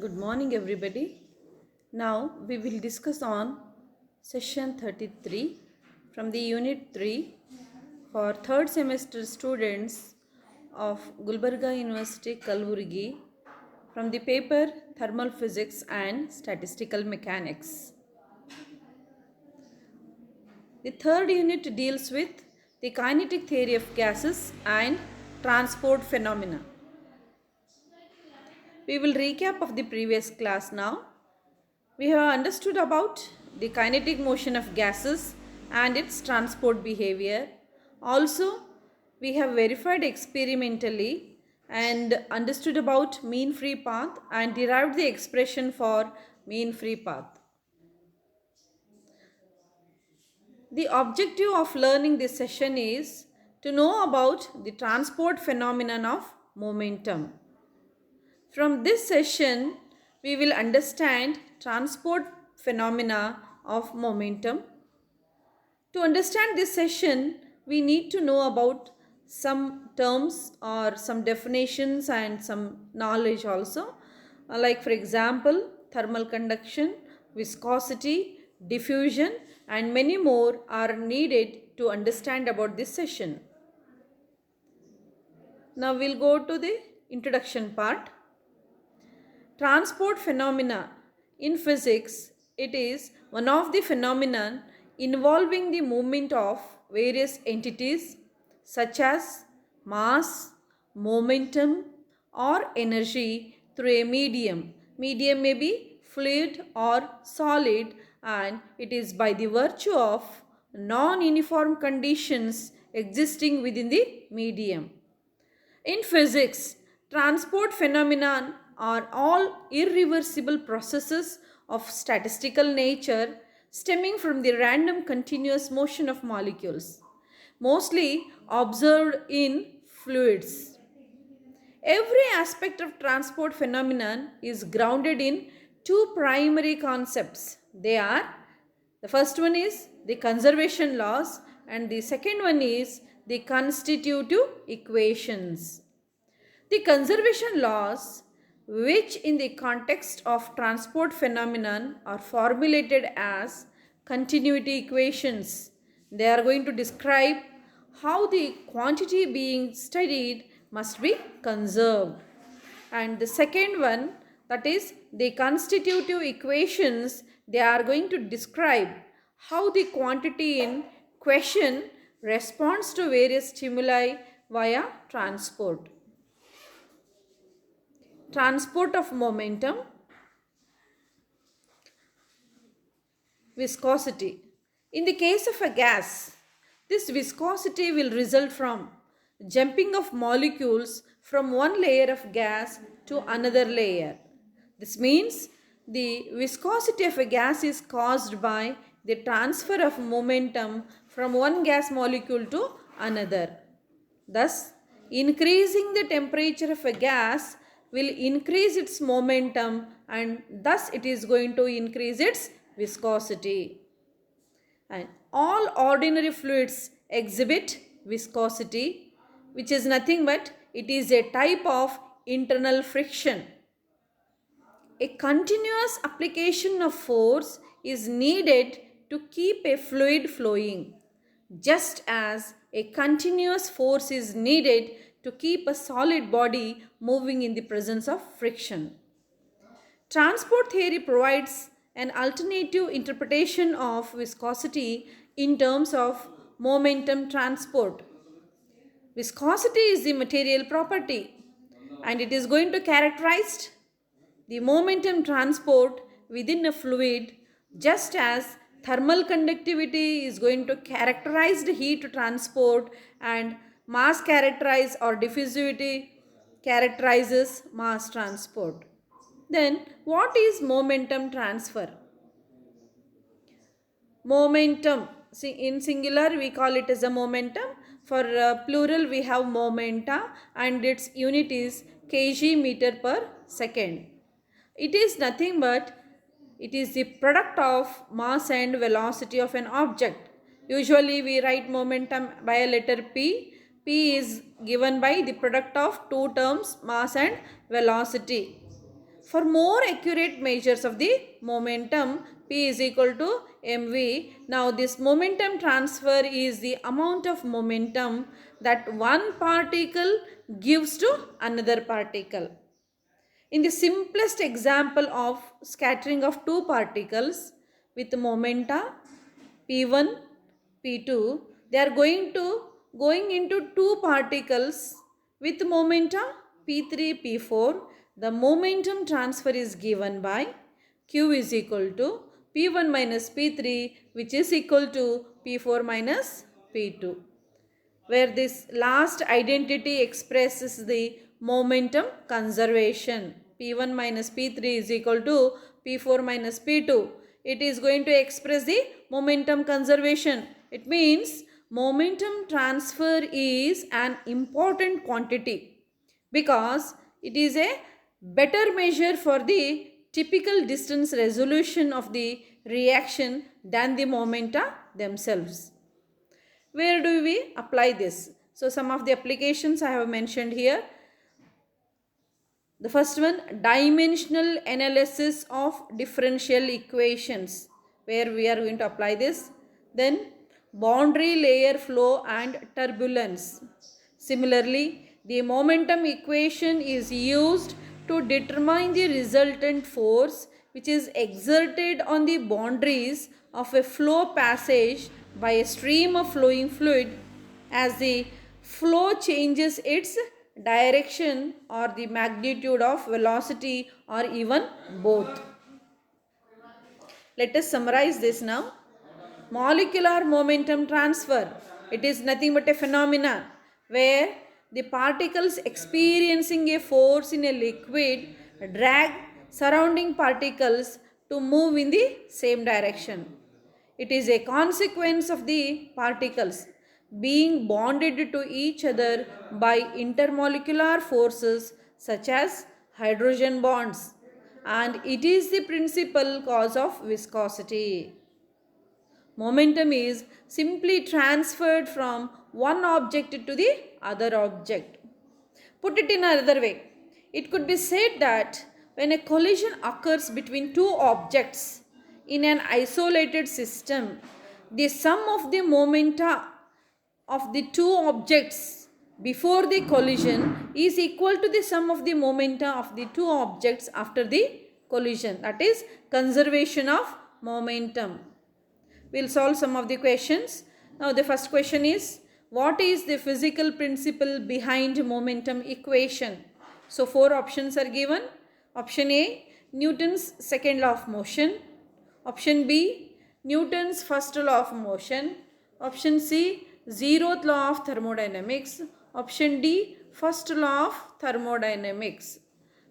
Good morning, everybody. Now we will discuss on session 33 from the unit 3 for third semester students of Gulbarga University Kalburgi from the paper Thermal Physics and Statistical Mechanics. The third unit deals with the kinetic theory of gases and transport phenomena. We will recap of the previous class now. We have understood about the kinetic motion of gases and its transport behavior. Also, we have verified experimentally and understood about mean free path and derived the expression for mean free path. The objective of learning this session is to know about the transport phenomenon of momentum. From this session, we will understand transport phenomena of momentum. To understand this session, we need to know about some terms or some definitions and some knowledge also. Like for example, thermal conduction, viscosity, diffusion and many more are needed to understand about this session. Now we'll go to the introduction part. Transport phenomena. In physics, it is one of the phenomena involving the movement of various entities such as mass, momentum or energy through a medium. Medium may be fluid or solid, and it is by the virtue of non-uniform conditions existing within the medium. In physics, transport phenomena are all irreversible processes of statistical nature stemming from the random continuous motion of molecules, mostly observed in fluids. Every aspect of transport phenomenon is grounded in two primary concepts. They are, the first one is the conservation laws and the second one is the constitutive equations. The conservation laws, which in the context of transport phenomenon are formulated as continuity equations. They are going to describe how the quantity being studied must be conserved. And the second one, that is the constitutive equations, they are going to describe how the quantity in question responds to various stimuli via transport. Transport of momentum. Viscosity. In the case of a gas, this viscosity will result from jumping of molecules from one layer of gas to another layer. This means the viscosity of a gas is caused by the transfer of momentum from one gas molecule to another. Thus, increasing the temperature of a gas will increase its momentum and thus it is going to increase its viscosity. And all ordinary fluids exhibit viscosity, which is nothing but it is a type of internal friction. A continuous application of force is needed to keep a fluid flowing, just as a continuous force is needed to keep a solid body moving in the presence of friction. Transport theory provides an alternative interpretation of viscosity in terms of momentum transport. Viscosity is the material property and it is going to characterize the momentum transport within a fluid, just as thermal conductivity is going to characterize the heat transport and mass characterize or diffusivity characterizes mass transport. Then what is momentum transfer? Momentum, in singular we call it as a momentum, for plural we have momenta and its unit is kg meter per second. It is nothing but it is the product of mass and velocity of an object. Usually we write momentum by a letter P. P is given by the product of two terms, mass and velocity. For more accurate measures of the momentum, P is equal to mv. Now this momentum transfer is the amount of momentum that one particle gives to another particle. In the simplest example of scattering of two particles with momenta P1, P2, they are going into two particles with momenta P3, P4. The momentum transfer is given by Q is equal to P1 minus P3, which is equal to P4 minus P2, where this last identity expresses the momentum conservation. P1 minus P3 is equal to P4 minus P2. It is going to express the momentum conservation. It means momentum transfer is an important quantity because it is a better measure for the typical distance resolution of the reaction than the momenta themselves. Where do we apply this? So some of the applications I have mentioned here. The first one, dimensional analysis of differential equations, where we are going to apply this. Then boundary layer flow and turbulence. Similarly, the momentum equation is used to determine the resultant force which is exerted on the boundaries of a flow passage by a stream of flowing fluid as the flow changes its direction or the magnitude of velocity or even both. Let us summarize this now. Molecular momentum transfer. It is nothing but a phenomenon where the particles experiencing a force in a liquid drag surrounding particles to move in the same direction. It is a consequence of the particles being bonded to each other by intermolecular forces such as hydrogen bonds, and it is the principal cause of viscosity. Momentum is simply transferred from one object to the other object. Put it in another way, it could be said that when a collision occurs between two objects in an isolated system, the sum of the momenta of the two objects before the collision is equal to the sum of the momenta of the two objects after the collision. That is conservation of momentum. We'll solve some of the questions. Now the first question is, what is the physical principle behind momentum equation? So four options are given. Option A, Newton's second law of motion. Option B, Newton's first law of motion. Option C, zeroth law of thermodynamics. Option D, first law of thermodynamics.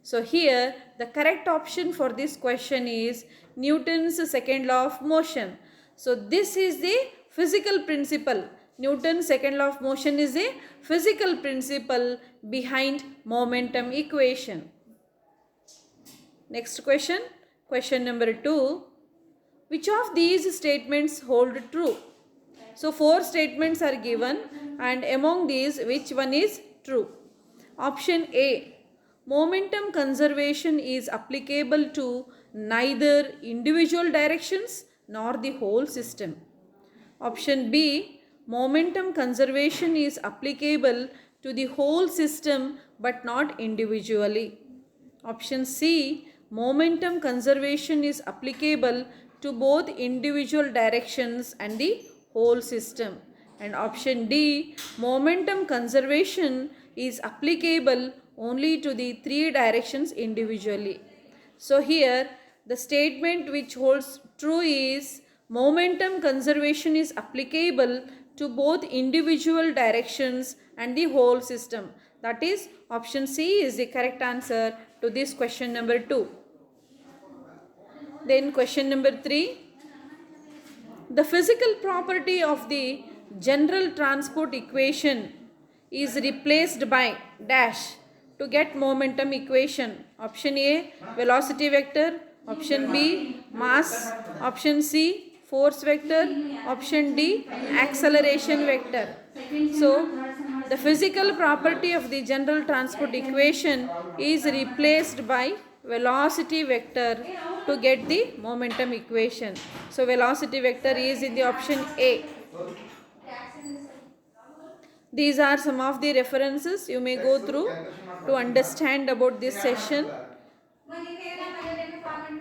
So here the correct option for this question is Newton's second law of motion. So this is the physical principle. Newton's second law of motion is the physical principle behind momentum equation. Next question, question number 2. Which of these statements hold true? So four statements are given, and among these which one is true? Option A, momentum conservation is applicable to neither individual directions nor the whole system. Option B, momentum conservation is applicable to the whole system but not individually. Option C, momentum conservation is applicable to both individual directions and the whole system. And option D, momentum conservation is applicable only to the three directions individually. So here the statement which holds true is momentum conservation is applicable to both individual directions and the whole system. That is, option C is the correct answer to this question number 2. Then question number 3. The physical property of the general transport equation is replaced by dash to get momentum equation. Option A, velocity vector. Option B, mass. Option C, force vector. Option D, acceleration vector. So the physical property of the general transport equation is replaced by velocity vector to get the momentum equation. So velocity vector is in the option A. These are some of the references you may go through to understand about this session.